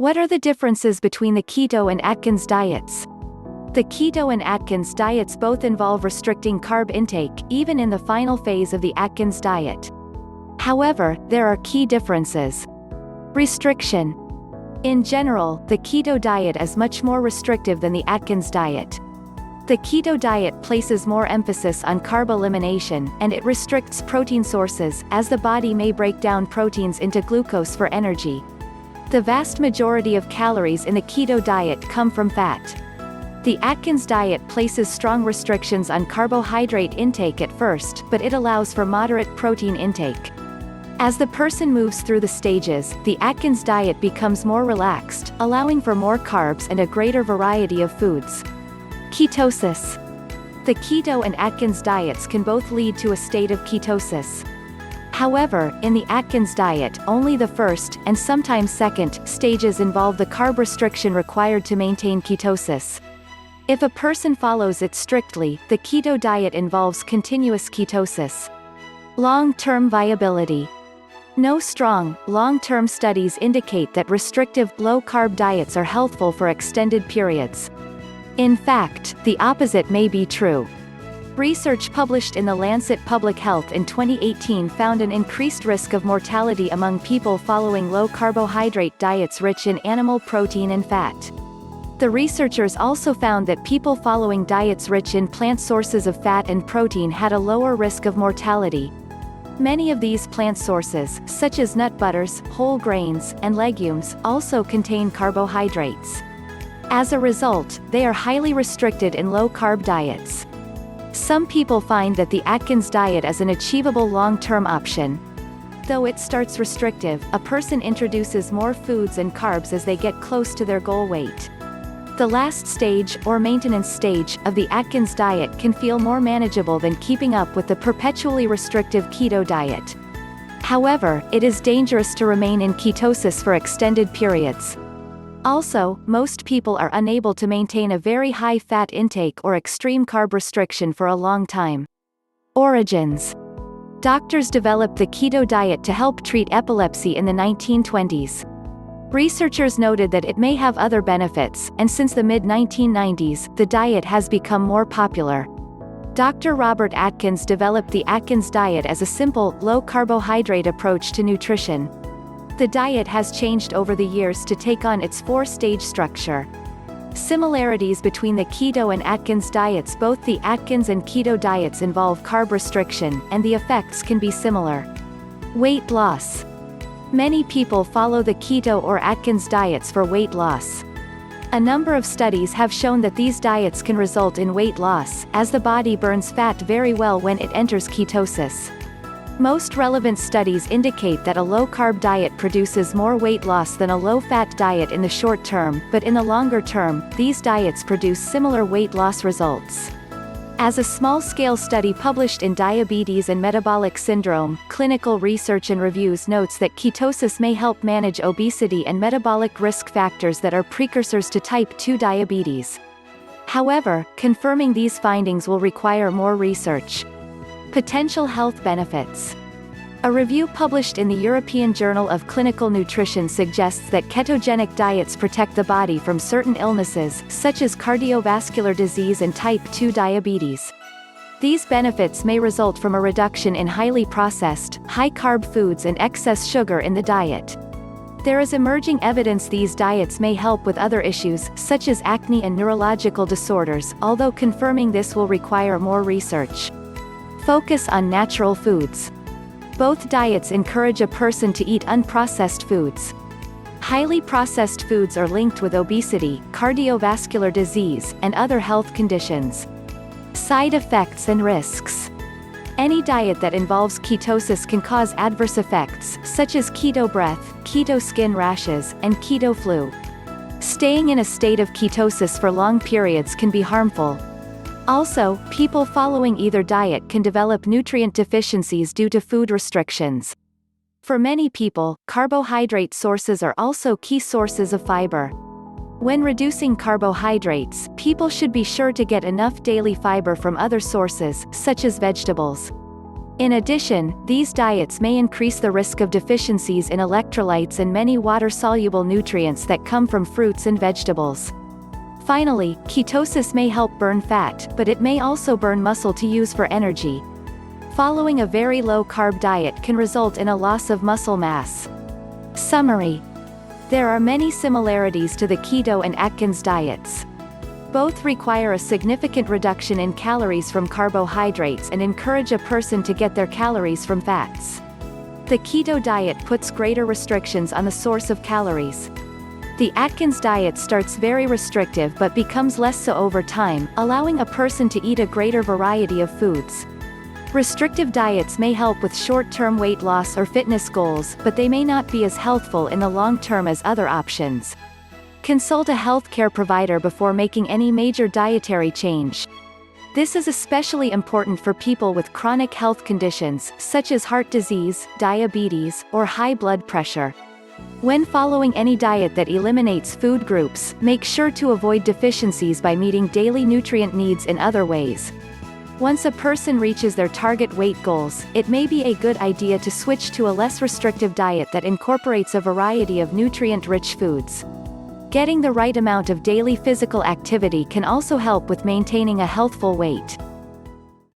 What are the differences between the keto and Atkins diets? The keto and Atkins diets both involve restricting carb intake, even in the final phase of the Atkins diet. However, there are key differences. Restriction. In general, the keto diet is much more restrictive than the Atkins diet. The keto diet places more emphasis on carb elimination, and it restricts protein sources, as the body may break down proteins into glucose for energy. The vast majority of calories in the keto diet come from fat. The Atkins diet places strong restrictions on carbohydrate intake at first, but it allows for moderate protein intake. As the person moves through the stages, the Atkins diet becomes more relaxed, allowing for more carbs and a greater variety of foods. Ketosis. The keto and Atkins diets can both lead to a state of ketosis. However, in the Atkins diet, only the first, and sometimes second, stages involve the carb restriction required to maintain ketosis. If a person follows it strictly, the keto diet involves continuous ketosis. Long-term viability. No strong, long-term studies indicate that restrictive, low-carb diets are healthful for extended periods. In fact, the opposite may be true. Research published in The Lancet Public Health in 2018 found an increased risk of mortality among people following low-carbohydrate diets rich in animal protein and fat. The researchers also found that people following diets rich in plant sources of fat and protein had a lower risk of mortality. Many of these plant sources, such as nut butters, whole grains, and legumes, also contain carbohydrates. As a result, they are highly restricted in low-carb diets. Some people find that the Atkins diet is an achievable long-term option. Though it starts restrictive, a person introduces more foods and carbs as they get close to their goal weight. The last stage, or maintenance stage, of the Atkins diet can feel more manageable than keeping up with the perpetually restrictive keto diet. However, it is dangerous to remain in ketosis for extended periods. Also, most people are unable to maintain a very high fat intake or extreme carb restriction for a long time. Origins. Doctors developed the keto diet to help treat epilepsy in the 1920s. Researchers noted that it may have other benefits, and since the mid-1990s, the diet has become more popular. Dr. Robert Atkins developed the Atkins diet as a simple, low-carbohydrate approach to nutrition. The diet has changed over the years to take on its four-stage structure. Similarities between the keto and Atkins diets. Both the Atkins and keto diets involve carb restriction, and the effects can be similar. Weight loss. Many people follow the keto or Atkins diets for weight loss. A number of studies have shown that these diets can result in weight loss, as the body burns fat very well when it enters ketosis. Most relevant studies indicate that a low-carb diet produces more weight loss than a low-fat diet in the short term, but in the longer term, these diets produce similar weight loss results. As a small-scale study published in Diabetes and Metabolic Syndrome, Clinical Research and Reviews notes that ketosis may help manage obesity and metabolic risk factors that are precursors to type 2 diabetes. However, confirming these findings will require more research. Potential health benefits. A review published in the European Journal of Clinical Nutrition suggests that ketogenic diets protect the body from certain illnesses, such as cardiovascular disease and type 2 diabetes. These benefits may result from a reduction in highly processed, high-carb foods and excess sugar in the diet. There is emerging evidence these diets may help with other issues, such as acne and neurological disorders, although confirming this will require more research. Focus on natural foods. Both diets encourage a person to eat unprocessed foods. Highly processed foods are linked with obesity, cardiovascular disease, and other health conditions. Side effects and risks. Any diet that involves ketosis can cause adverse effects, such as keto breath, keto skin rashes, and keto flu. Staying in a state of ketosis for long periods can be harmful. Also, people following either diet can develop nutrient deficiencies due to food restrictions. For many people, carbohydrate sources are also key sources of fiber. When reducing carbohydrates, people should be sure to get enough daily fiber from other sources, such as vegetables. In addition, these diets may increase the risk of deficiencies in electrolytes and many water-soluble nutrients that come from fruits and vegetables. Finally, ketosis may help burn fat, but it may also burn muscle to use for energy. Following a very low-carb diet can result in a loss of muscle mass. Summary. There are many similarities to the keto and Atkins diets. Both require a significant reduction in calories from carbohydrates and encourage a person to get their calories from fats. The keto diet puts greater restrictions on the source of calories. The Atkins diet starts very restrictive but becomes less so over time, allowing a person to eat a greater variety of foods. Restrictive diets may help with short-term weight loss or fitness goals, but they may not be as healthful in the long term as other options. Consult a healthcare provider before making any major dietary change. This is especially important for people with chronic health conditions, such as heart disease, diabetes, or high blood pressure. When following any diet that eliminates food groups, make sure to avoid deficiencies by meeting daily nutrient needs in other ways. Once a person reaches their target weight goals, it may be a good idea to switch to a less restrictive diet that incorporates a variety of nutrient-rich foods. Getting the right amount of daily physical activity can also help with maintaining a healthful weight.